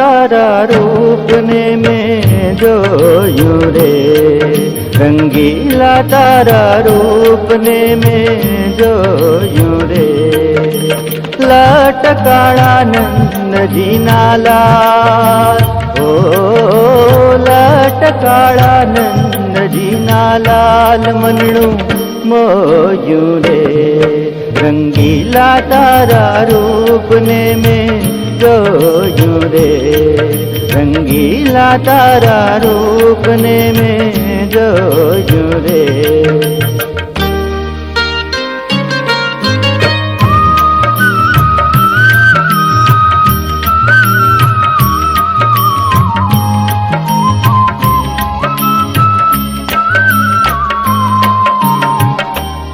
તારા રૂપને મેં જોયું રે, રંગીલા તારા રૂપને મેં જોયું રે. લટકાળા નંદજીના લાલ, ઓ લટકાળા નંદજીના લાલ મનનું મોયું રે, રંગીલા તારા રૂપને મેં જોયું રે, રંગીલા તારા રૂપને મેં જોયું રે.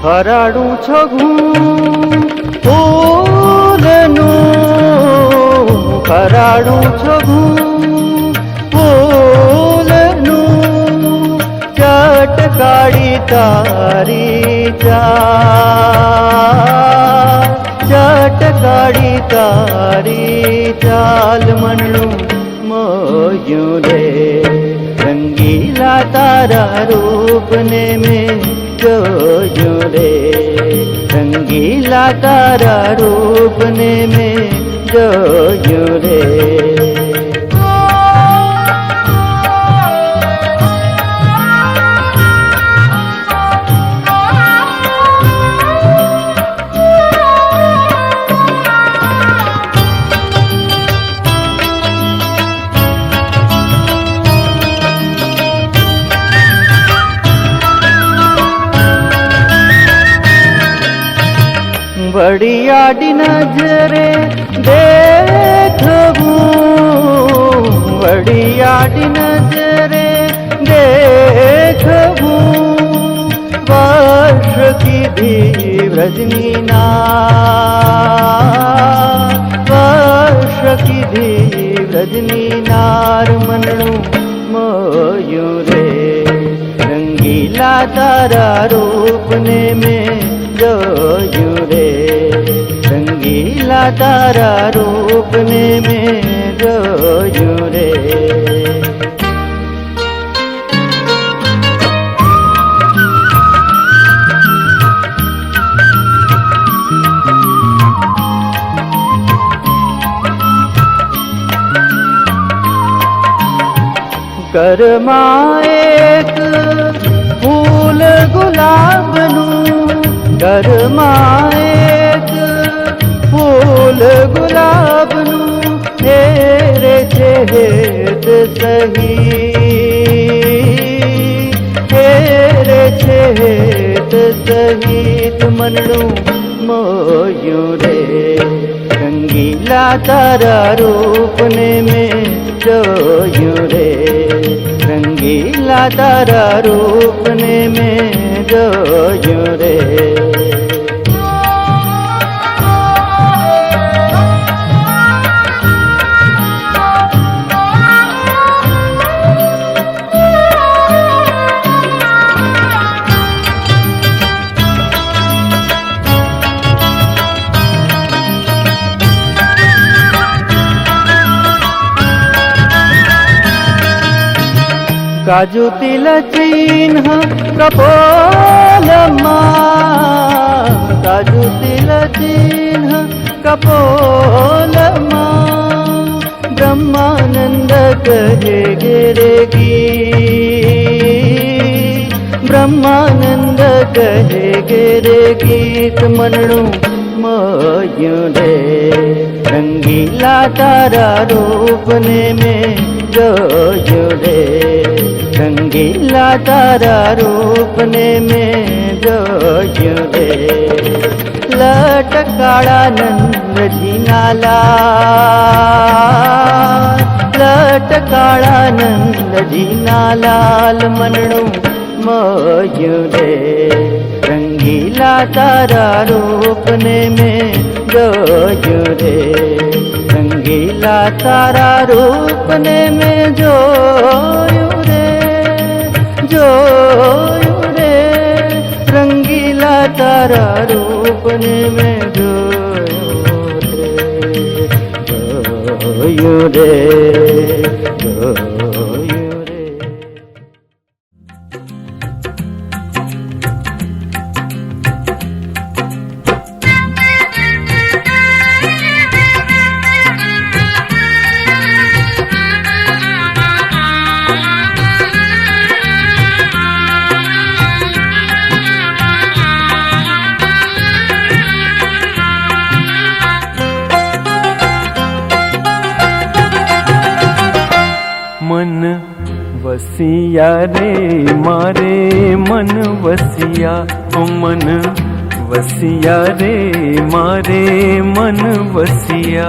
હરાડું છગું ફૂલનું, હરાડું છગું ફૂલનું, ચટકાળી તારી ચાલ, ચટકાળી તારી ચાલ મનનું મોયું રે, રંગીલા તારા રૂપને મેં જોયું રે, રંગીલા તારા રૂપને મેં જોયું રે. बड़ी आड़ी नजरे देखूं, बड़ी आड़ी नजरे देखूं, वर्ष की दी व्रजनी नार, वर्ष की दी व्रजनी नार मनणु मोयूं रे, रंगीला तारा रूपने में जोયું રે, રંગીલા તારા રૂપને મેં જોયું રે. ઘરમાં એક ફૂલ ગુલાબનું, ઘરમાં એક ફૂલ ગુલાબનું હેરે છે હેત સહી, હેરે છે હેત સહિત મનનું મોયું રે, રંગીલા તારા રૂપને મેં જોયું રે, રંગીલા તારા રૂપને મેં જોયું રે. काजू तिल चिन्ह कपोलमा, काजू तिल चिन्ह कपोलमा, ब्रह्मानंद कहे गिरेगी, ब्रह्मानंद कहे गिरे गीत मनणु मोयूं रे, रंगीला तारा रूपने में जोયું રે, રંગીલા તારા રૂપને મેં જોયું રે. લટકાળા નંદજીના લાલ, લટકાળા નંદજીના લાલ મનણું મોયું રે, રંગીલા તારા રૂપને મેં જોયું રે, રંગીલા તારા રૂપને મેં જોયું રે, જોયું રે, રંગીલા તારા રૂપને મેં જોયું રે, જોયું જોયું રે જોયું રે. मन वसिया रे मारे मन वसिया ओ मन वसिया रे मारे मन वसिया.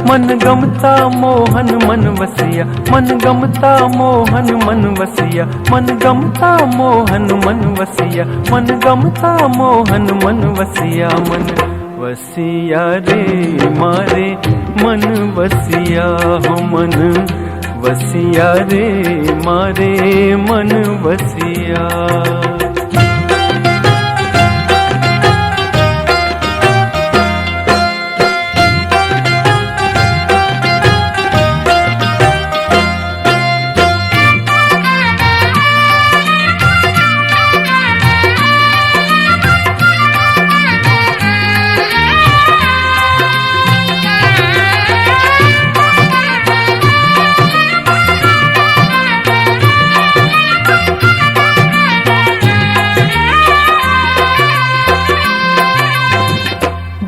मन गमता मोहन मन वसिया मन गमता मोहन मन वसिया मन गमता मोहन मन वसिया मन गमता मोहन मन वसिया. मन वसिया रे मारे मन वसिया हो मन वसिया रे मारे मन वसिया.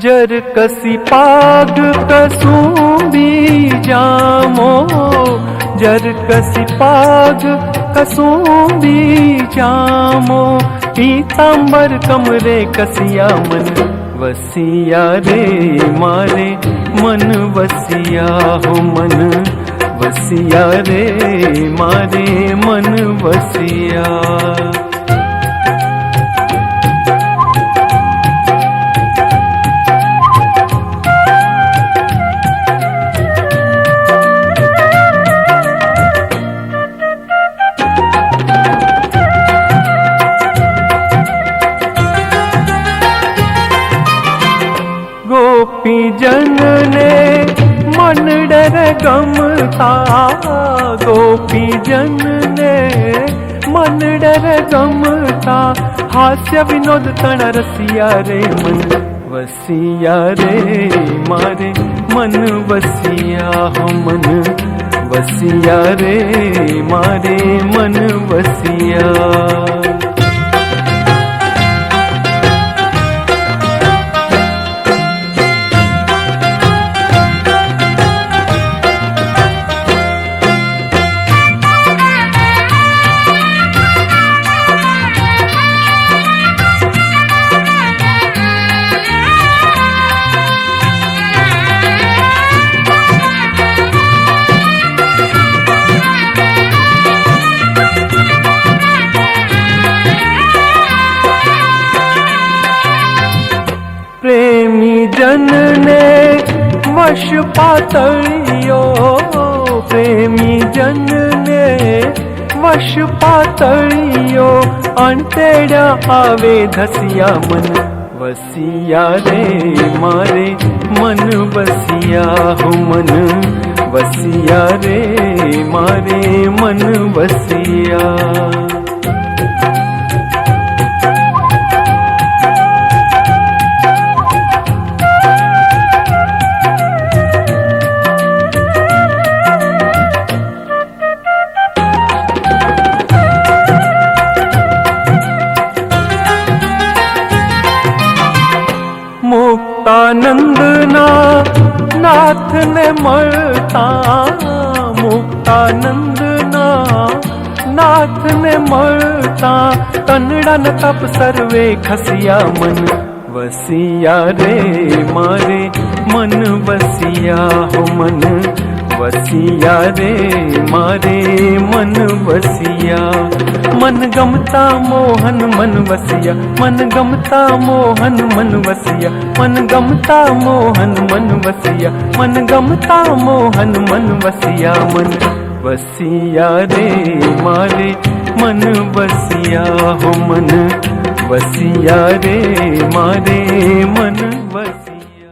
जर कसी पाग कसूंबी जामो जर कसी पाग कसूंबी जामो. पीतांबर कमरे कसिया मन वसिया रे मारे मन वसिया हो मन वसिया रे मारे मन वसिया. गोपी जन ने मन डर गमता गोपी जन ने मन डर गमता. हास्य विनोद तण रसिया रे मन वसिया रे मारे मन वसिया हो मन वसिया रे मारे मन वसिया. प्रेमी जन ने वश पातळियो प्रेमी जन ने वश पातळियो. अंतेड्या आवे धसिया मन वसिया रे मारे मन वसिया हो मन वसिया रे मारे मन वसिया. मुक्तानंदना नाथ ने મળતા मुक्तानंदना नाथ ने મળતા. कन्नड़ा न तप सर्वे खसिया मन वसिया रे मारे मन वसिया हो मन वसिया रे मारे मन वसिया. मन गमता मोहन मन वसिया मन गमता मोहन मन वसिया मन गमता मोहन मन वसिया मन गमता मोहन मन वसिया. मन वसिया रे मारे मन वसिया हो मन वसिया रे मारे मन वसिया.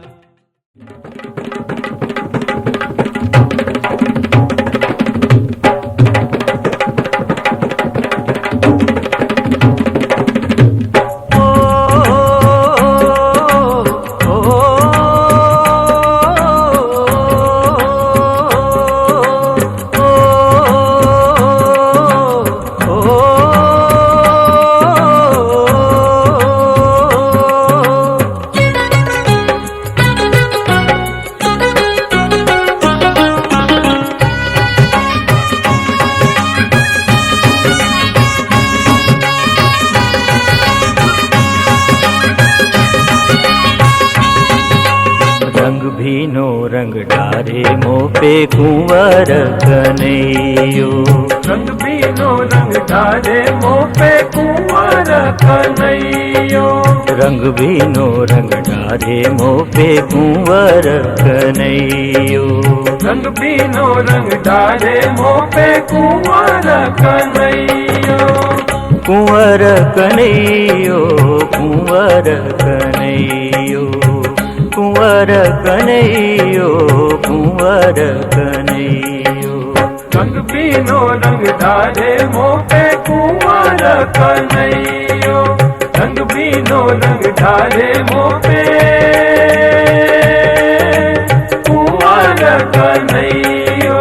भीनो रंग डारे मोह पे कुंवर कन्हैयो। रंग बीनो रंग डारे मोह पे कुंवर कन्हैयो। रंग भीनो रंग डारे मोह पे कुंवर कन्हैयो। रंग बीनो रंग डारे मोह पे कुंवर कन्हैयो। कुंवर कन्हैयो कुंवर कन्हैयो कुंवर कन्हैयो कुंवर कन्हैयो। रंग बीनो रंग डारे मोह पे कुंवर कन्हैयो। रंग बीनो रंग डारे मोह पे कुंवर कन्हैयो।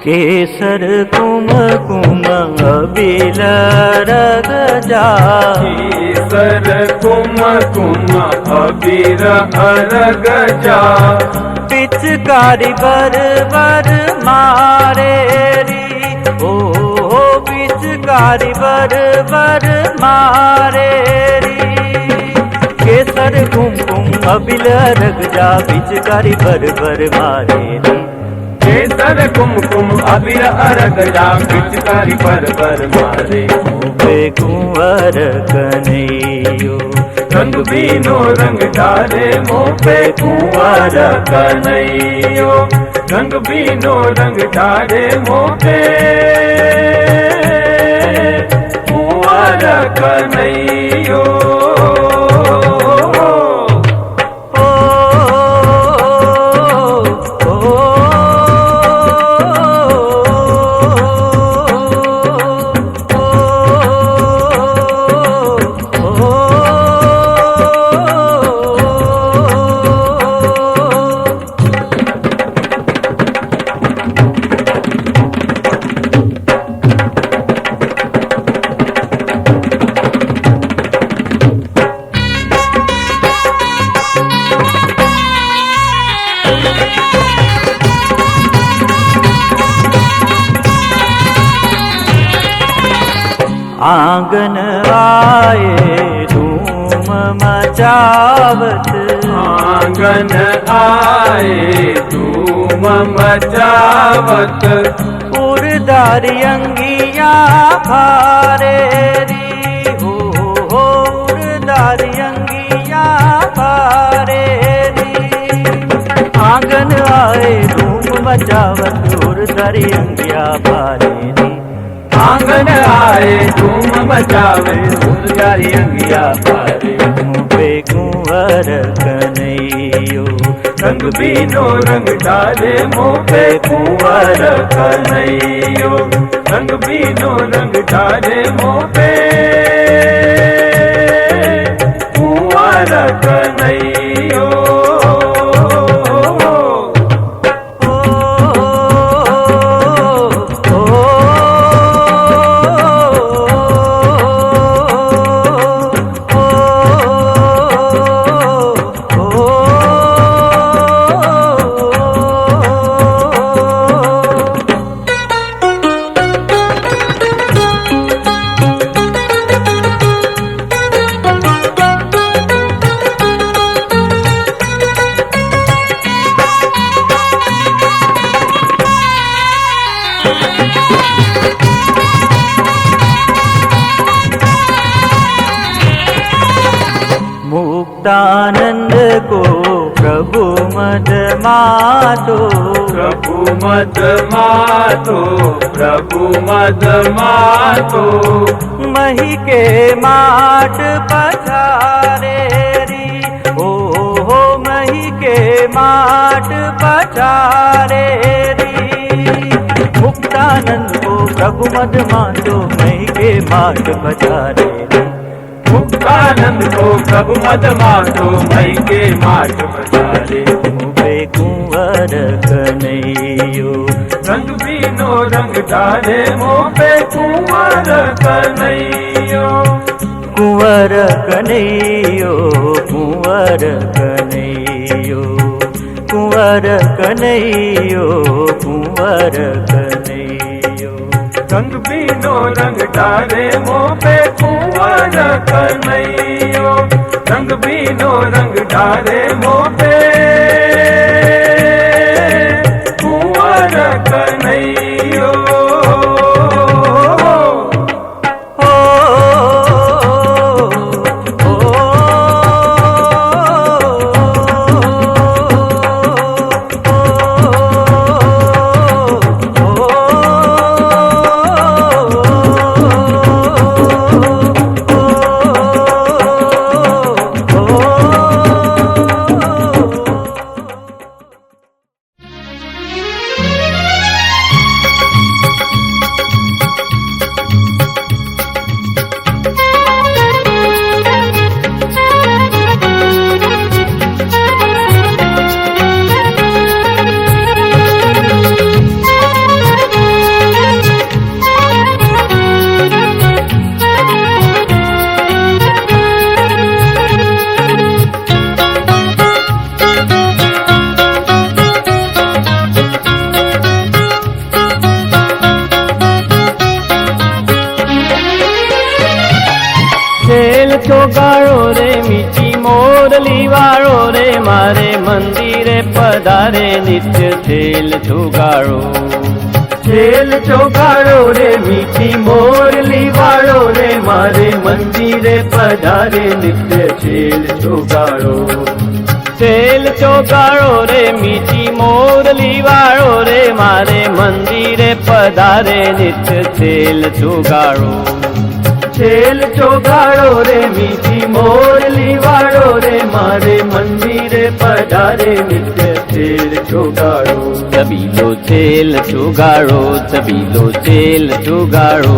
केसर कुम कुम अबिल रगजा। केसर कुम कुम अबीर अरगजा। पिचकारी बर बर मारे री ओ पिचकारी बर बर मारे री। केसर कुम कुम अबिल रगजा पिचकारी बर बर मारे री। केसर कुमकुम अबीर अरगजा पिचकारी पर मारे। पे कुंवर कन्हैयो। रंग बीनो रंग डारे मोह पे कुंवर कन्हैयो। रंग बीनो रंग डारे मोह पे कुंवर कन्हैयो। आंगन आए धूम मचावत। आंगन आए धूम मचावत। उड़दारी अंगिया भारे री हो उड़दारी अंगिया भारे री। आंगन आए धूम मचावत उड़दारी अंगिया भारे री। आंगन आए धूम मचावे उड़दारी अंगिया भारे। मुँह पे कुंवर कन्हैयो। रंग बीनो रंग डाले मोह पे कुंवर कन्हैयो। रंग बीनो रंग डाले मोह पे कुंवर कन्हैयो। मुक्तानंद को प्रभु मद मातो। प्रभु मद मातो। प्रभु मद मातो। मही के माट पधारे री ओ मही के माट पधारे मद मातो मई के माट पधारे रे। मुक्तानंद को प्रभु मद मातो मई के माट पधारे। मुँबे कुंवर कन्हैयो रंग बीनो रंग डाले मुँह पे कुंवर कन्हैयो। कुंवर कन्हैयो कुंवर कन्हैयो कुंवर कन्हैयो कुंवर कन्हैयो। रंग बीनो रंग डाले मुँह पे कुंवर कन्हैयो। रंग बीनो रंग डाले मुँह पे कुंवर कन्हैयो। ચોગાળો રે મીઠી મોરલી વાળો રે મારે મંદિરે પધારે નિત્ય છેલ ચોગાળો। છેલ ચોગાળો રે મીઠી મોરલી વાળો રે મારે મંદિરે પધારે નિત્ય છેલ ચોગાળો। છેલ ચોગાળો રે મીઠી મોરલી વાળો રે મારે મંદિરે પધારે નિત્ય છેલ ચોગાળો। છેલ ચોગાળો રે મીઠી મોરલી વાળો રે મારે મંદિરે પધારે નિત્ય છેલ ચોગાળો। છબીલો છેલ ચોગાળો છબીલો છેલ ચોગાળો।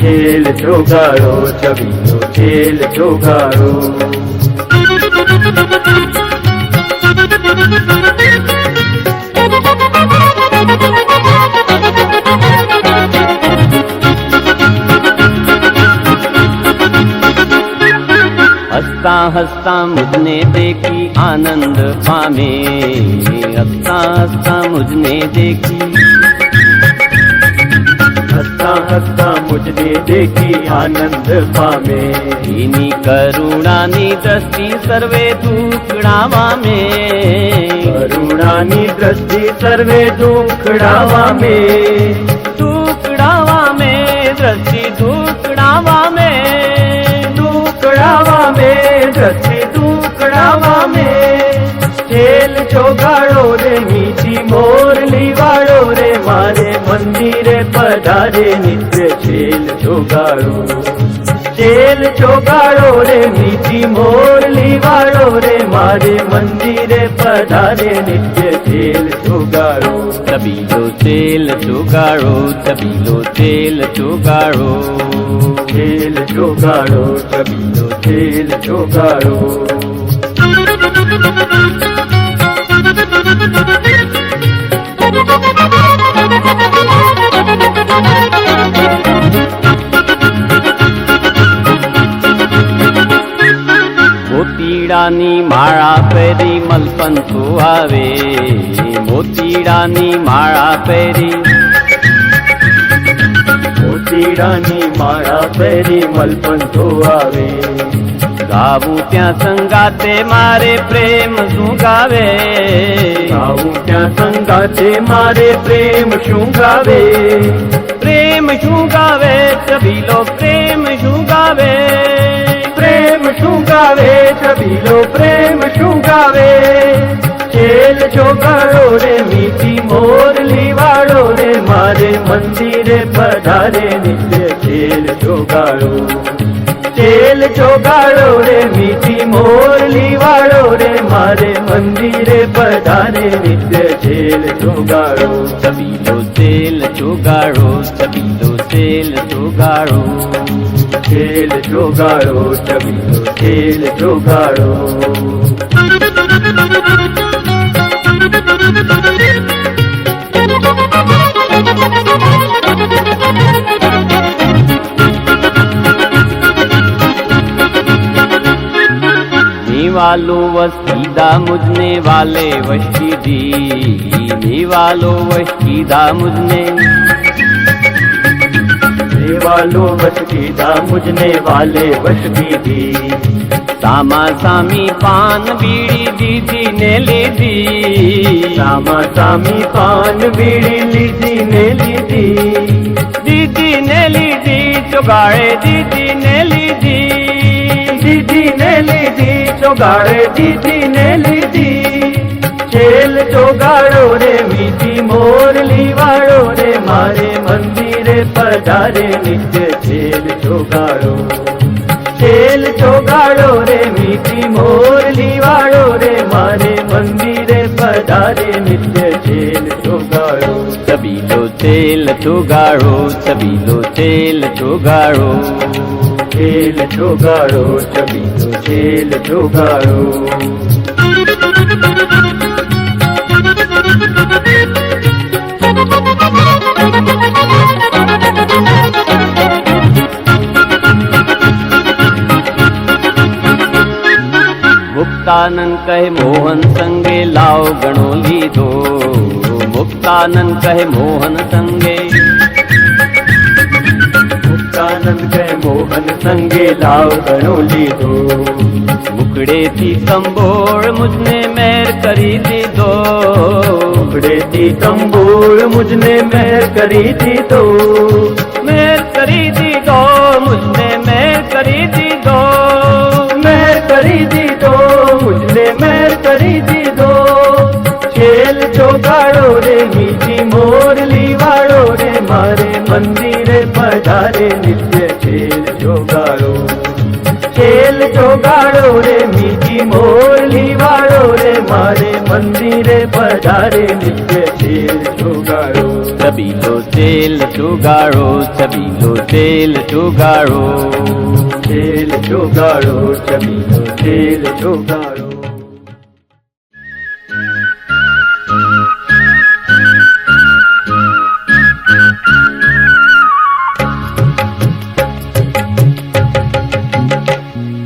છેલ ચોગાળો છબીલો છેલ ચોગાળો। हंसता हंसता मुझने देखी आनंद पामे। हंसता हंसता मुझने देखी हंसता हंसता मुझने देखी आनंद पामे। एनी करुणानी दृष्टि सर्वे दुखड़ावा में। करुणानी दृष्टि सर्वे दुखड़ावा में। दुखड़ावा में दृष्टि दुखड़ावा में। दुखड़ावा में दृष्टि दुखड़ावा में। छेल ચોગાળો રે મીઠી મોરલી વાળો રે મારે મંદિરે પધારે નિત્ય છેલ ચોગાળો। છેલ ચોગાળો રે મીઠી મોરલી વાળો રે મારે મંદિરે પધારે નિત્ય છેલ ચોગાળો। છબીલો છેલ ચોગાળો છબીલો છેલ ચોગાળો। છેલ ચોગાળો છબીલો છેલ ચોગાળો। મોતીડાની માળા પહેરી મલપંથો આવે। મોતીડાની માળા પહેરી મોતીડાની માળા પહેરી મલપંથો આવે। ગાવું ત્યાં સંગાતે મારે પ્રેમ શું ગાવે। ગાવું ત્યાં સંગાતે મારે પ્રેમ શું ગાવે। પ્રેમ શું ગાવે છબીલો પ્રેમ શું ગાવે। પ્રેમ શું ગાવે છબીલો પ્રેમ શું ગાવે। છેલ ચોગાળો રે મીઠી મોરલી વાળો રે મારે મંદિરે પધારે નિત્ય છેલ ચોગાળો। છેલ ચોગાળો રે મીઠી મોરલી વાળો રે મારે મંદિરે પધારે નિત્ય છેલ ચોગાળો। છબીલો છેલ ચોગાળો છબીલો જોગાડો, ખેલ જોગાડો, છબીલો ખેલ જોગાડો. वालो वसीदा मुझने वाले वशी दी, वालो वशीदा मुझने, वालो वश कीधा मुझने वाले वश दी. सामा सामी पान बीड़ी दीदी ने लीधी, सामा सामी पान बीड़ी लीधी ने लीधी, दीदी ने लीधी चुगाड़े दीदी ने लीधी, दीदी ने लीधी चौगाड़े दीदी ने लीधी. खेल जोगाड़ो रे मीठी मोरली वाड़ो रे मारे मंदिरे पधारे नित्य खेल जोगाड़ो. खेल जोगाड़ो रे मीठी मोरली वाड़ो रे मारे मंदिरे पधारे नित्य खेल जोगाड़ो. छबीलो खेल जोगाड़ो, छबीलो खेल जोगाड़ो, खेल जोगाड़ो, छबीलो खेल जोगाड़ो. मुक्तानंद कहे मोहन संगे लाओ गणो लीधो, मुक्तानंद कहे मोहन संगे, मुक्तानंद कहे मोहन संगे लाओ गणो लीधो. मुकड़े थी संबोड़ मुझने मैर करी थी दो, मुकड़े थी तंबूर मुझने मैर करी थी तो, मैर करी थी दो मुझने मैर करी थी दो, मैर करी थी तो मुझने मैर करी थी दो. खेल जोगाड़ो रे मीठी मोरली वाड़ो रे मारे मंदिरे पधारे नित्य खेल जोगाड़ो. खेल जोगाड़ो रे मीठी मोरली वाड़ो रे मारे मंदिरे पधारे नित्य खेल जोगाड़ो. छबीलो खेल जोगाड़ो, छबीलो खेल जोगाड़ो, खेल जोगाड़ो, छबीलो खेल जोगाड़ो.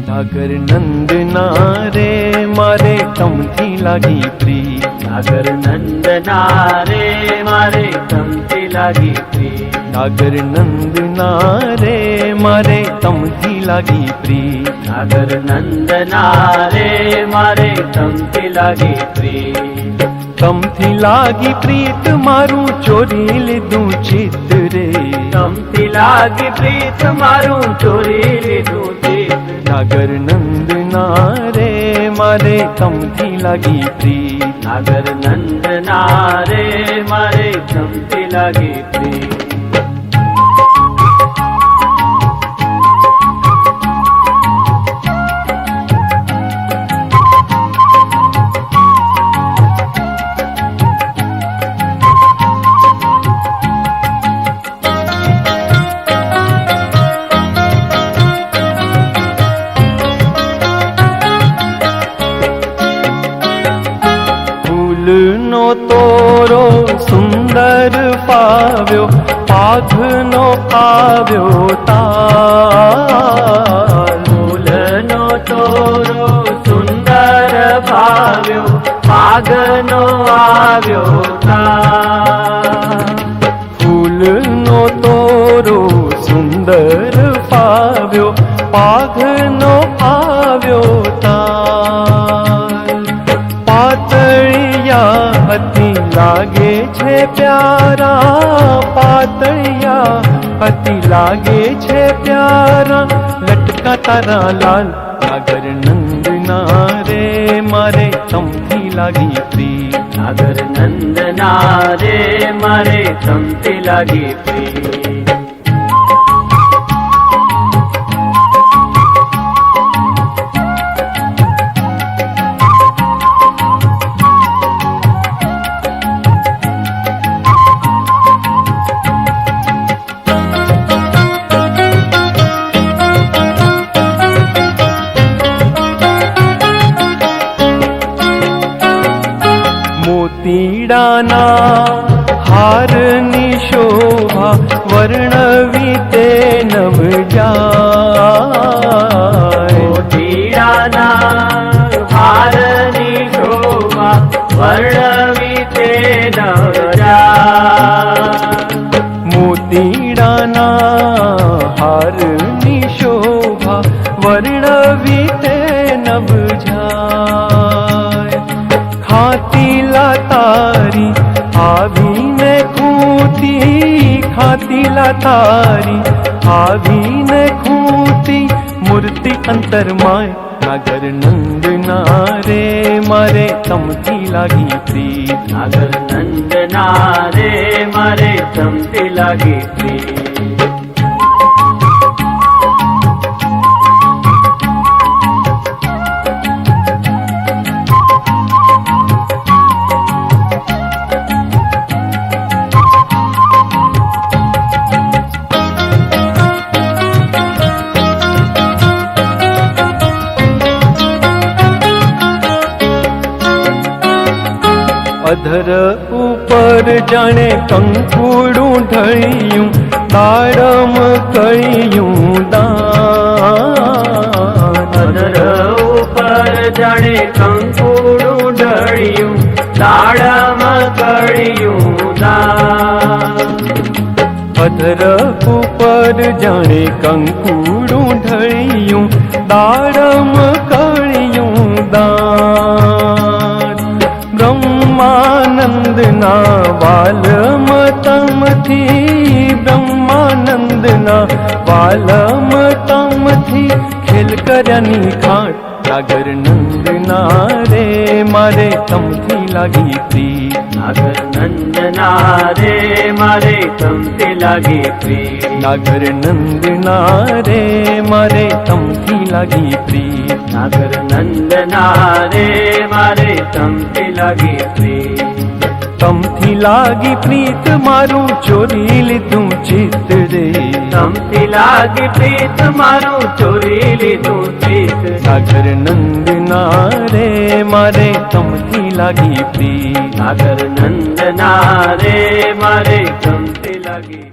सागर नंद नारे मारे तमथी लागी प्री, सागर नंद नारे मारे तमथी लागी प्री, सागर नंद नारे मारे तमथी लागी प्री, सागर नंद नारे मारे तमथी लागी प्री. तमथी लागी प्रीत मारू चोरी लीधू चित रे, तमथी लागी प्रीत मारू चोरी लीधू चित. सागर नंद नारे मारे तमथी लागी प्री, सागर नंद नारे मारे तमथी लागी प्री. નો તોરો સુંદર પાવ્યો, પાઘનો આવ્યો તાર. ફૂલનો તોરો સુંદર ભાવ્યો, પાગનો આવ્યો તાર. ફૂલનો તોરો સુંદર પાવ્યો, પાઘનો આવ્યો તાર. પાતળિયા અતિ લાગે છે પ્યારા, પાતળિયા અતિ લાગે છે પ્યારા. લટકા તારા લાલ સાગર નંદના રે મારે તમથી લાગી પ્રી. સાગર નંદના રે મારે તમથી લાગી પ્રી. મોતીડાના હારની શોભા વર્ણવી તે નવ જાય. મોતીડાના હારની શોભા વર્ણવી તે નવ જાય. મોતીડાના હારની શોભા વર્ણવી તે નવ જાય. ખાતીલા તારી આવીને ખૂતી, ખાતીલા તારી આવીને ખૂતી મૂર્તિ અંતરમાય નાગર નંદના રે મારે તમથી લાગી પ્રીત. નાગર નંદના રે મારે તમથી લાગી પ્રીત. અધર ઉપર જાણે કંકુડું ઢળ્યું, દાડમ કળિયું દાન. અધર ઉપર જાણે કંકુડું ઢળ્યું, દાડમ કળિયું દાન. અધર ઉપર જાણે કંકુડું ઢળ્યું, દાડમ કળિયું દાન. બ્રહ્માનંદના વાલમ તમથી, બ્રહ્માનંદના વાલમ તમથી ખેલ કર્યાની ખાટ નાગર નંદના રે મારે તમથી લાગી પ્રીત. નાગર નંદના રે મારે તમથી લાગી પ્રીત. નાગર નંદના રે મારે તમથી લાગી પ્રીત. નાગર નંદના રે મારે તમથી લાગી પ્રીત. તમથી લાગી પ્રીત મારું ચોરી લીધું ચિત્ત રે. તમથી લાગી પ્રીત મારું ચોરી લીધું ચિત્ત. નાગર નંદના રે મારે તમથી લાગી પ્રીત. નાગર નંદના રે મારે તમથી લાગી.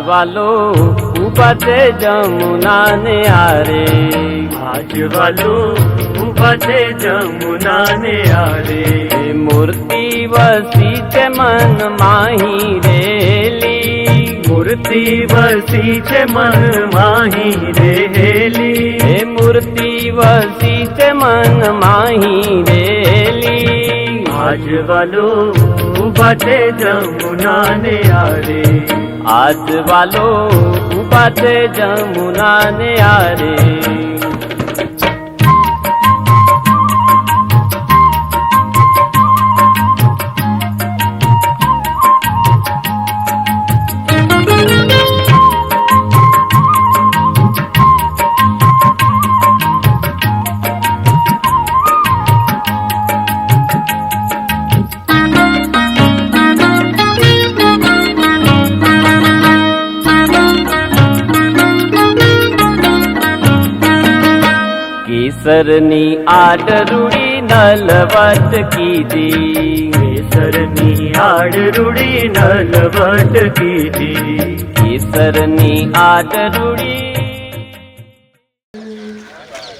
વાલો ઉભા છે જમુના ને આરે. આજ વાલો ઉભા છે જમુના ને આરે. મૂર્તિ વસી છે મન માહી રેલી. મૂર્તિ વસી છે મન માહી રેલી. એ મૂર્તિ વસી છે મન માહી રેલી. આજ વાલો ઉભા છે જમુના ને આરે. આજ વાલો ઉભા છે જમુના ને આરે. કેસરની આડરૂડી નલવટ કીધી. કેસરની આડરૂડી નલવટ કીધી. કેસરની આડરૂડી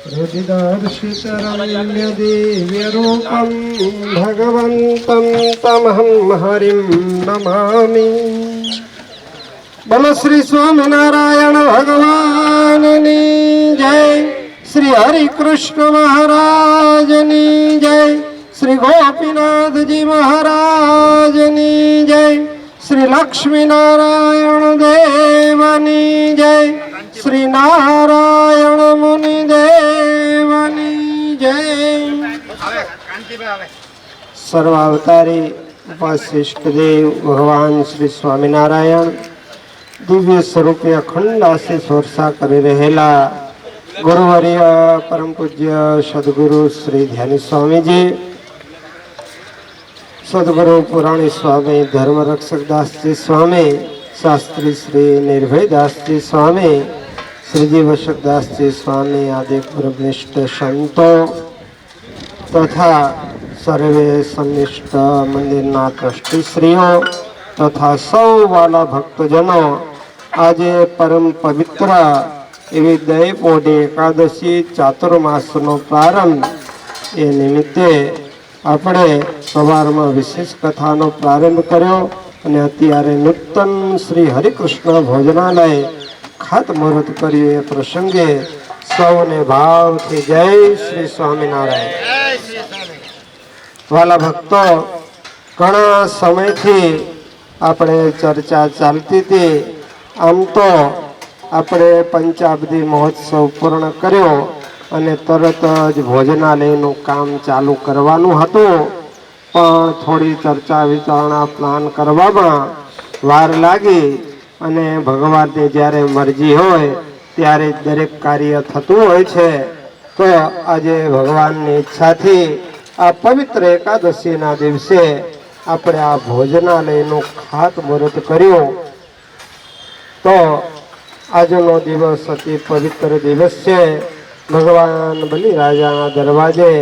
रुदिदर्शितरम्य दिव्यरूपं भगवन्तं तमहं हरिं नमामि. बोलो श्री स्वामिनारायण भगवाननी जय. श्री हरि कृष्ण महाराजनी जय. श्री गोपीनाथजी महाराजनी जय. श्री लक्ष्मी नारायण देवनी जय. श्री नारायण मुनि देवनी जय. सर्वावतारी ઉપસ્થિત ભગવાન શ્રી સ્વામિનારાયણ દિવ્ય સ્વરૂપે અખંડ આશીષ વર્ષા કરી રહેલા ગુરુવર્ય પરમ પૂજ્ય સદગુરુ શ્રી ધ્યાની સ્વામીજી, સદગુરુ પુરાણી સ્વામી ધર્મરક્ષક દાસજી સ્વામી, શાસ્ત્રી શ્રી નિર્ભયદાસજી સ્વામી, શ્રીજી વશકદાસજી સ્વામી આદિ બ્રહ્મનિષ્ઠ સંતો તથા સર્વે સંનિષ્ઠ મંદિરના ટ્રસ્ટીશ્રીઓ તથા સૌ વાલા ભક્તજનો, આજે પરમ પવિત્ર એવી દયપોઢી એકાદશી ચાતુર્માસનો પ્રારંભ એ નિમિત્તે આપણે સવારમાં વિશેષ કથાનો પ્રારંભ કર્યો અને અત્યારે નૂતન શ્રી હરિકૃષ્ણ ભોજનાલય ખાતમુહૂર્ત કર્યું. એ પ્રસંગે સૌને ભાવથી જય શ્રી સ્વામિનારાયણ. વાલા ભક્તો, ઘણા સમયથી આપણે ચર્ચા ચાલતી હતી. આમ તો આપણે પંચાબ્દી મહોત્સવ પૂર્ણ કર્યો અને તરત જ ભોજનાલયનું કામ ચાલુ કરવાનું હતું, પણ થોડી ચર્ચા વિચારણા પ્લાન કરવામાં વાર લાગી અને ભગવાનની જ્યારે મરજી હોય ત્યારે દરેક કાર્ય થતું હોય છે. તો આજે ભગવાનની ઈચ્છાથી આ પવિત્ર એકાદશીના દિવસે આપણે આ ભોજનાલયનું ખાતમુહૂર્ત કર્યું. તો આજનો દિવસ અતિ પવિત્ર દિવસ છે. ભગવાન બલિરાજાના દરવાજે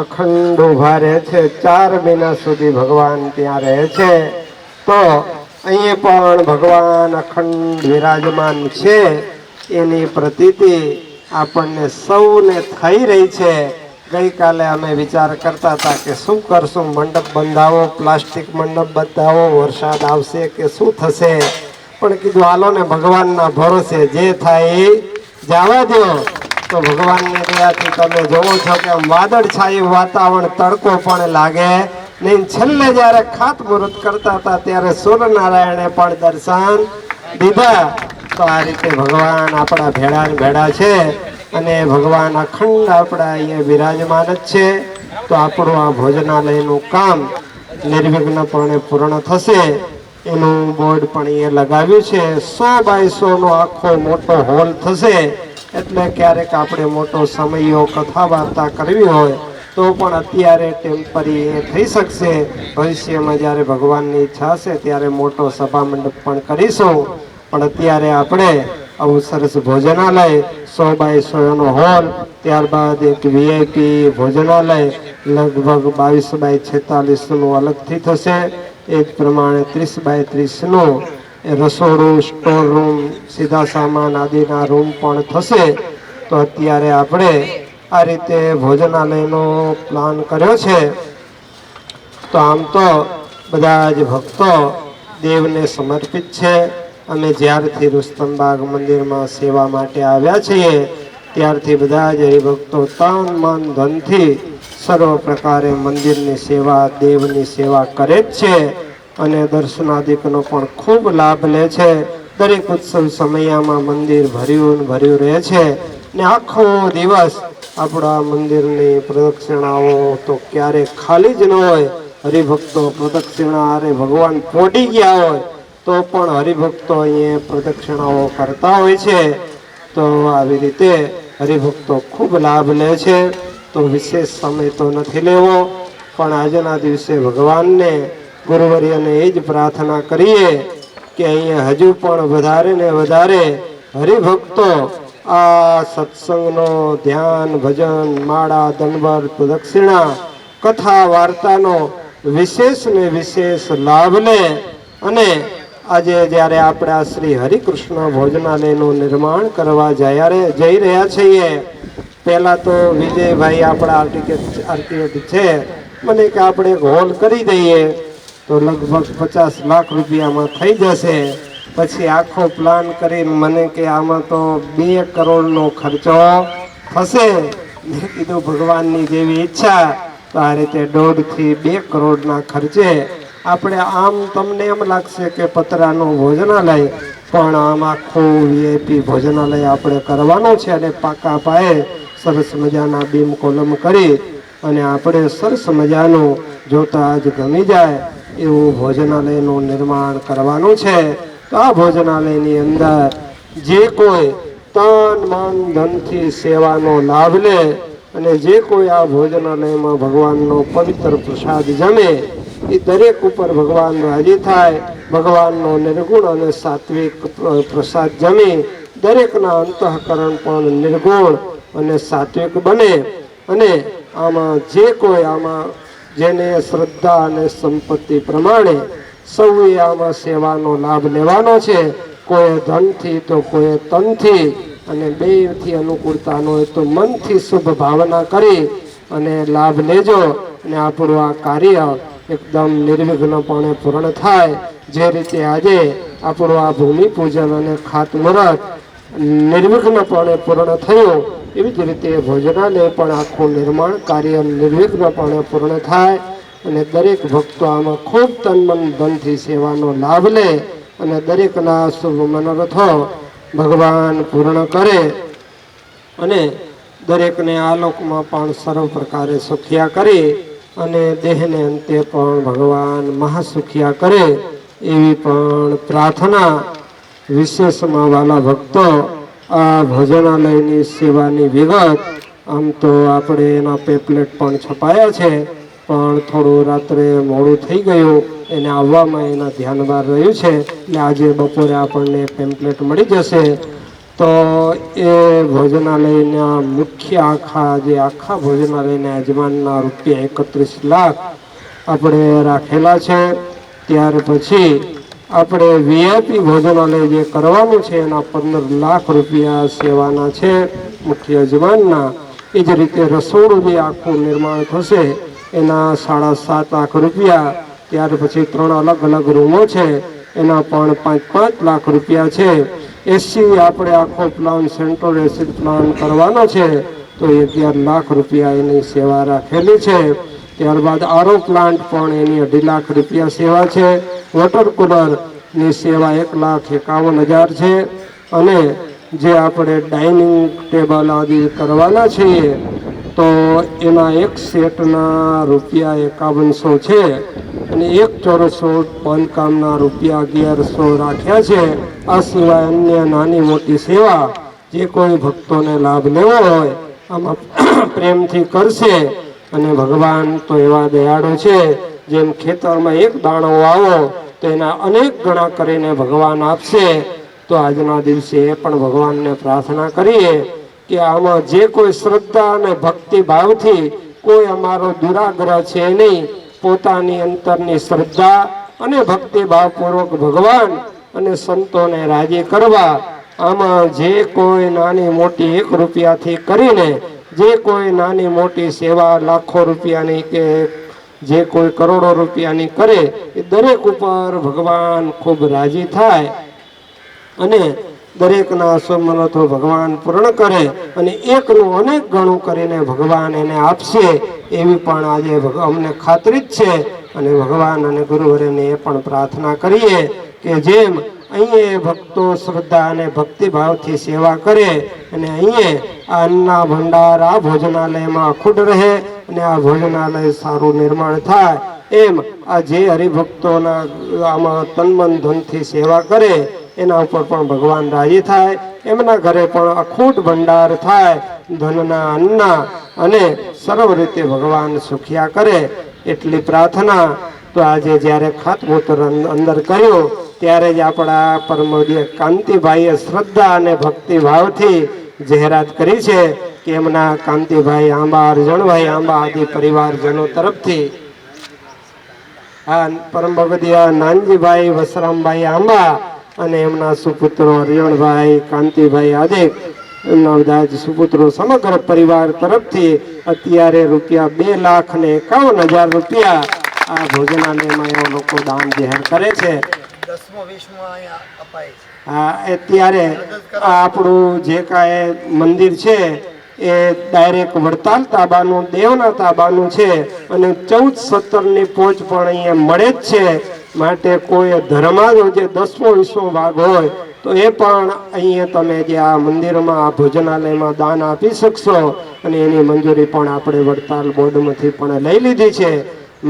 અખંડ ઊભા રહે છે. 4 મહિના સુધી ભગવાન ત્યાં રહે છે. તો અહીંયા પણ ભગવાન અખંડ વિરાજમાન છે એની પ્રતીતિ આપણને સૌને થઈ રહી છે. ગઈકાલે અમે વિચાર કરતા હતા કે શું કરશું, મંડપ બંધાવો, પ્લાસ્ટિક મંડપ બંધાવો, વરસાદ આવશે કે શું થશે, પણ કીધું હાલો ને ભગવાનના ભરોસે જે થાય એ જવા દો. તો ભગવાનની દયાથી તમે જોવો છો કે વાદળછાયું વાતાવરણ, તડકો પણ લાગે નહીં. છેલ્લે જ્યારે ખાતમુહૂર્ત કરતા હતા ત્યારે સૂર્યનારાયણે પણ દર્શન દીધા. તો આ રીતે ભગવાન આપણા ભેળા છે અને ભગવાન અખંડ આપણા અહીંયા બિરાજમાન જ છે. તો આપણું આ ભોજનાલયનું કામ નિર્વિઘ્નપણે પૂર્ણ થશે. એનું બોર્ડ પણ અહીંયા લગાવ્યું છે. 100 બાય 100 નો આખો મોટો હોલ થશે. એટલે ક્યારેક આપણે મોટો સમયો કથા વાર્તા કરવી હોય તો પણ અત્યારે ટેમ્પરી એ થઈ શકશે. ભવિષ્યમાં જ્યારે ભગવાનની ઈચ્છા હશે ત્યારે મોટો સભા મંડપ પણ કરીશું. પણ અત્યારે આપણે આવું સરસ ભોજનાલય 100 બાય 100 નો હોલ, ત્યારબાદ એક VIP ભોજનાલય લગભગ 22 બાય 46 નું અલગથી થશે. એ જ પ્રમાણે 30 બાય 30 નું રસોડું, સ્ટોર રૂમ, સીધા સામાન આદિના રૂમ પણ થશે. તો અત્યારે આપણે આ રીતે ભોજનાલયનો પ્લાન કર્યો છે. તો આમ તો બધા જ ભક્તો દેવને સમર્પિત છે. અમે જ્યારથી રુસ્તમબાગ મંદિરમાં સેવા માટે આવ્યા છીએ ત્યારથી બધા જ હરિભક્તો તન મન ધનથી સર્વ પ્રકારે મંદિરની સેવા, દેવની સેવા કરે જ છે અને દર્શનાદિકનો પણ ખૂબ લાભ લે છે. દરેક ઉત્સવ સમયમાં મંદિર ભર્યું રહે છે ને આખો દિવસ આપણા મંદિરની પ્રદક્ષિણાઓ તો ક્યારેક ખાલી જ ન હોય. હરિભક્તો પ્રદક્ષિણા અરે ભગવાન પોડી ગયા હોય તો પણ હરિભક્તો અહીંયા પ્રદક્ષિણાઓ કરતા હોય છે. તો આવી રીતે હરિભક્તો ખૂબ લાભ લે છે. તો વિશેષ સમય તો નથી લેવો, પણ આજના દિવસે ભગવાનને ગુરુવર્યને એ જ પ્રાર્થના કરીએ કે અહીંયા હજુ પણ વધારે ને વધારે હરિભક્તો આ સત્સંગનો ધ્યાન, ભજન, માળા, દંડવત, પ્રદક્ષિણા, કથા વાર્તાનો વિશેષ ને વિશેષ લાભ લે. અને આજે જ્યારે આપણે આ શ્રી હરિકૃષ્ણ ભોજનાલયનું નિર્માણ કરવા જઈ રહ્યા છીએ, પહેલા તો વિજયભાઈ આપણા આર્કિટેક્ટ છે, મને કે આપણે એક હોલ કરી દઈએ તો લગભગ 50 લાખ રૂપિયામાં થઈ જશે. પછી આખો પ્લાન કરીને મને કે આમાં તો 2 કરોડનો ખર્ચો થશે. મેં કીધું ભગવાનની જેવી ઈચ્છા. તો આ રીતે 1.5 થી 2 કરોડના ખર્ચે આપણે આમ તમને એમ લાગશે કે પતરાનું ભોજનાલય, પણ આમ આખું VIP ભોજનાલય આપણે કરવાનું છે અને પાકા પાયે સરસ મજાના બીમ કોલમ કરી અને આપણે સરસ મજાનું જોતા જ ગમી જાય એવું ભોજનાલયનું નિર્માણ કરવાનું છે. તો આ ભોજનાલયની અંદર જે કોઈ તન મન ધનથી સેવાનો લાભ લે અને જે કોઈ આ ભોજનાલયમાં ભગવાનનો પવિત્ર પ્રસાદ જમે એ દરેક ઉપર ભગવાન રાજી થાય. ભગવાનનો નિર્ગુણ અને સાત્વિક પ્રસાદ જમી દરેકના અંતઃકરણ પણ નિર્ગુણ અને સાત્વિક બને. અને આમાં જે કોઈ આમાં જેને શ્રદ્ધા અને સંપત્તિ પ્રમાણે સૌએ આમાં સેવાનો લાભ લેવાનો છે. કોઈ ધનથી તો કોઈ તનથી, અને બેથી અનુકૂળતાનો હોય તો મનથી શુભ ભાવના કરી અને લાભ લેજો. અને આપણું આ કાર્ય એકદમ નિર્વિઘ્નપણે પૂર્ણ થાય. જે રીતે આજે આપણું આ ભૂમિપૂજન અને ખાતમુહૂર્ત નિર્વિઘ્નપણે પૂર્ણ થયું, એવી જ રીતે ભોજનાલય પણ આખું નિર્માણ કાર્ય નિર્વિઘ્નપણે પૂર્ણ થાય અને દરેક ભક્તો આમાં ખૂબ તન મન ધનથી સેવાનો લાભ લે અને દરેકના શુભ મનોરથો ભગવાન પૂર્ણ કરે અને દરેકને આ લોકમાં પણ સર્વ પ્રકારે સુખિયા કરી અને દેહને અંતે પણ ભગવાન મહાસુખિયા કરે એવી પણ પ્રાર્થના. વિશેષમાં વાલા ભક્તો, આ ભોજનાલયની સેવાની વિગત આમ તો આપણે એના પેમ્પલેટ પણ છપાયા છે, પણ થોડું રાત્રે મોડું થઈ ગયું, એને આવવામાં એના ધ્યાન બહાર રહ્યું છે. એટલે આજે બપોરે આપણને પેમ્પલેટ મળી જશે. તો એ ભોજનાલયના મુખ્ય આખા ભોજનાલયના યજમાનના રૂપિયા 31 લાખ આપણે રાખેલા છે. ત્યાર પછી આપણે વીઆઈપી ભોજનાલય જે કરવાનું છે એના 15 લાખ રૂપિયા સેવાના છે મુખ્ય યજમાનના. એ જ રીતે રસોડું જે આખું નિર્માણ થશે એના 7.5 લાખ રૂપિયા. ત્યાર પછી 3 અલગ અલગ રૂમો છે એના પણ 5-5 લાખ રૂપિયા છે. એસી આપણે આખો પ્લાન સેન્ટ્રલ એસી પ્લાન કરવાનો છે તો 11 લાખ રૂપિયા એની સેવા રાખેલી છે. ત્યારબાદ આરો પ્લાન્ટ પણ એની 2.5 લાખ રૂપિયા સેવા છે. વોટર કુલરની સેવા 1,51,000 છે. અને જે આપણે ડાઇનિંગ ટેબલ આદિ કરવાના છીએ તો એના એક સેટના રૂપિયા 5100 છે અને એક ચોરસો બાંધકામના રૂપિયા 1100 રાખ્યા છે. આ સિવાય અન્ય નાની મોટી સેવા જે કોઈ ભક્તોને લાભ લેવો હોય આમાં પ્રેમથી કરશે. અને ભગવાન તો એવા દયાળુ છે, જેમ ખેતરમાં એક દાણો વાવો તો એના અનેક ગણા કરીને ભગવાન આપશે. તો આજના દિવસે એ પણ ભગવાનને પ્રાર્થના કરીએ કે આમાં જે કોઈ શ્રદ્ધા અને ભક્તિ ભાવથી કોઈ અમારો દુરાગ્રહ છે નહીં, પોતાની અંતરની શ્રદ્ધા અને ભક્તિ ભાવપૂર્વક ભગવાન અને સંતોને રાજી કરવા આમાં જે કોઈ નાની મોટી 1 રૂપિયાથી કરીને જે કોઈ નાની મોટી સેવા લાખો રૂપિયાની કે જે કોઈ કરોડો રૂપિયાની કરે એ દરેક ઉપર ભગવાન ખૂબ રાજી થાય અને દરેકના સન્મનોથો ભગવાન પૂર્ણ કરે અને એકનું અનેક ગણું કરીને ભગવાન એને આપશે એવી પણ આજે અમને ખાતરી જ છે. અને ભગવાન અને ગુરુવરેને એ પણ પ્રાર્થના કરીએ કે જેમ અહીંયા ભક્તો શ્રદ્ધા અને ભક્તિભાવથી સેવા કરે અને અહીંયા અન્નના ભંડાર આ ભોજનાલયમાં અખૂટ રહે અને આ ભોજનાલય સારું નિર્માણ થાય, એમ આ જે હરિભક્તોના આમાં તનમન ધનથી સેવા કરે એના ઉપર પણ ભગવાન રાજી થાય. એમના ઘરે પણ અખૂટ ભંડાર થાય ધનના અન્નના અને સર્વ રીતે ભગવાન સુખિયા કરે એટલી પ્રાર્થના. તો આજે જ્યારે ખાતમુહૂર્ત અંદર કર્યું ત્યારે જ આપણા પરમોદય કાંતિભાઈએ શ્રદ્ધા અને ભક્તિભાવથી જાહેરાત કરી છે કે એમના કાંતિભાઈ આંબા, અરજણભાઈ આંબા આદિ પરિવારજનો તરફથી આ પરમ ભગવદીય નાનજીભાઈ વસરામભાઈ આંબા અને એમના સુપુત્રો અરજણભાઈ, કાંતિભાઈ આદિ એમના બધા જ સુપુત્રો સમગ્ર પરિવાર તરફથી અત્યારે રૂપિયા 2,51,000 રૂપિયા આ ભોજનાલયમાં એવા લોકો દાન જાહેર કરે છે. હા, અત્યારે આપણું જે કાંઈ મંદિર છે એ ડાયરેક્ટ વડતાલ તાબાનું, દેવના તાબાનું છે અને 14-17ની પોચ પણ અહીંયા મળે જ છે. માટે કોઈ ધર્માનો જે 10મો-20મો ભાગ હોય તો એ પણ અહીંયા તમે જે આ મંદિરમાં આ ભોજનાલયમાં દાન આપી શકશો અને એની મંજૂરી પણ આપણે વડતાલ બોર્ડમાંથી પણ લઈ લીધી છે.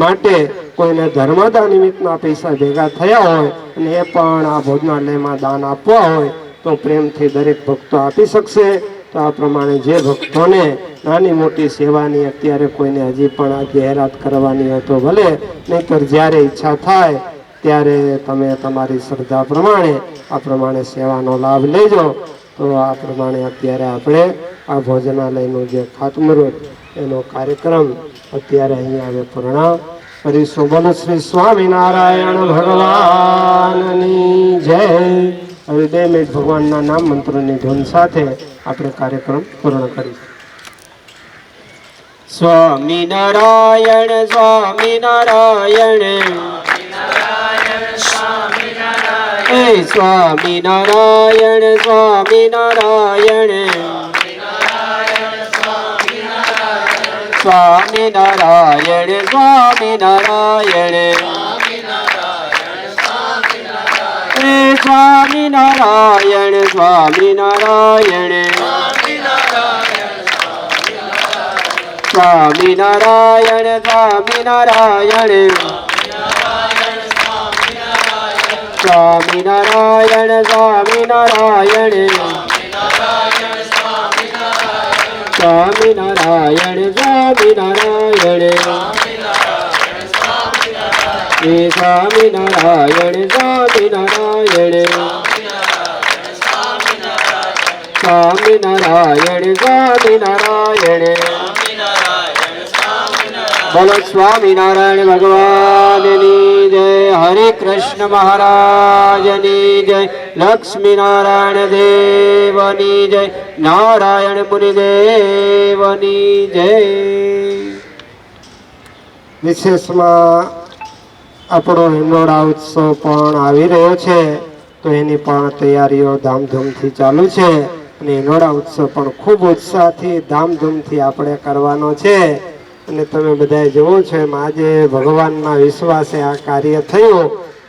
માટે કોઈને ધર્મદાન નિમિત્તના પૈસા ભેગા થયા હોય અને એ પણ આ ભોજનાલયમાં દાન આપવા હોય તો પ્રેમથી દરેક ભક્તો આપી શકશે. તો આ પ્રમાણે જે ભક્તોને નાની મોટી સેવાની અત્યારે કોઈને હજી પણ આ જાહેરાત કરવાની હોય તો ભલે, નહીંતર જ્યારે ઈચ્છા થાય ત્યારે તમે તમારી શ્રદ્ધા પ્રમાણે આ પ્રમાણે સેવાનો લાભ લેજો. તો આ પ્રમાણે અત્યારે આપણે આ ભોજનાલયનું જે ખાતમુહૂર્ત એનો કાર્યક્રમ અત્યારે અહીંયા હવે પૂર્ણ કરીશું. બોલો શ્રી સ્વામિનારાયણ ભગવાનની જય. હવે 2 મિનિટ ભગવાનના નામ મંત્રોની ધૂન સાથે આપણે કાર્યક્રમ પૂર્ણ કરીશું. સ્વામિનારાયણ સ્વામિનારાયણ હે સ્વામિનારાયણ સ્વામિનારાયણ સ્વામિનારાયણ સ્વામિનારાયણ હે સ્વામિનારાયણ સ્વામિનારાયણ સ્વામિનારાયણ સ્વામિનારાયણ સ્વામિનારાયણ સ્વામિનારાયણ સ્વામિનારાયણ સ્વામિનારાયણ હે સ્વામિનારાયણ સ્વામિનારાયણ સ્વામિનારાયણ સ્વામિનારાયણ. બોલો સ્વામિનારાયણ ભગવાનની જય. હરે કૃષ્ણ મહારાજની જય. લક્ષ્મીનારાયણ દેવની જય. નારાયણ મુનિદેવની જય. વિશેષમાં આપણો હિંડોળા ઉત્સવ પણ આવી રહ્યો છે તો એની પણ તૈયારીઓ ધામધૂમથી ચાલુ છે અને હિંડોળા ઉત્સવ પણ ખૂબ ઉત્સાહથી ધામધૂમથી આપણે કરવાનો છે. અને તમે બધાએ જોવો છો એમ આજે ભગવાનના વિશ્વાસે આ કાર્ય થયું.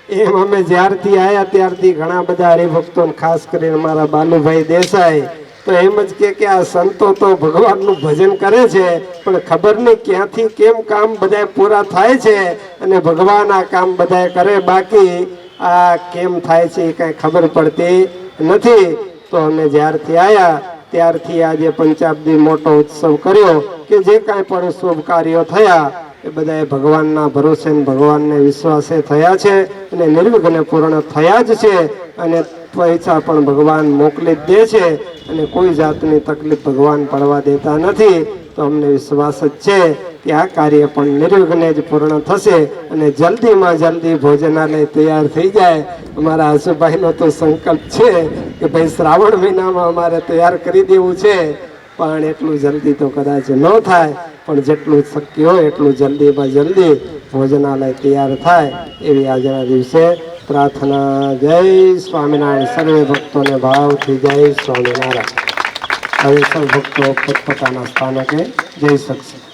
એમ અમે જ્યારથી આવ્યા ત્યારથી ઘણા બધા હરિભક્તો ખાસ કરીને મારા બાલુભાઈ દેસાઈ તો એમ જ કે આ સંતો તો ભગવાનનું ભજન કરે છે પણ ખબર નહીં ક્યાંથી કેમ કામ બધા પૂરા થાય છે અને ભગવાન આ કામ બધા કરે, બાકી આ કેમ થાય છે એ કાંઈ ખબર પડતી નથી. તો અમે જ્યારથી આવ્યા ત્યારથી આજે પંચાબ્દી મોટો ઉત્સવ કર્યો કે જે કાંઈ પણ શુભ કાર્યો થયા એ બધાએ ભગવાનના ભરોસે ભગવાનને વિશ્વાસે થયા છે અને નિર્વિઘ્ને પૂર્ણ થયા જ છે. અને પૈસા પણ ભગવાન મોકલી જ દે છે અને કોઈ જાતની તકલીફ ભગવાન પડવા દેતા નથી. તો અમને વિશ્વાસ જ છે કે આ કાર્ય પણ નિર્વિઘ્ને જ પૂર્ણ થશે અને જલ્દીમાં જલ્દી ભોજનાલય તૈયાર થઈ જાય. અમારા આશુભાઈનો તો સંકલ્પ છે કે ભાઈ શ્રાવણ મહિનામાં અમારે તૈયાર કરી દેવું છે, પણ એટલું જલ્દી તો કદાચ ન થાય, પણ જેટલું શક્ય હોય એટલું જલ્દીમાં જલ્દી ભોજનાલય તૈયાર થાય એવી આજના દિવસે પ્રાર્થના. જય સ્વામિનારાયણ. સર્વે ભક્તોને ભાવથી જય સ્વામિનારાયણ. હવે સૌ ભક્તો પોતપોતાના સ્થાનકે જઈ શકશે.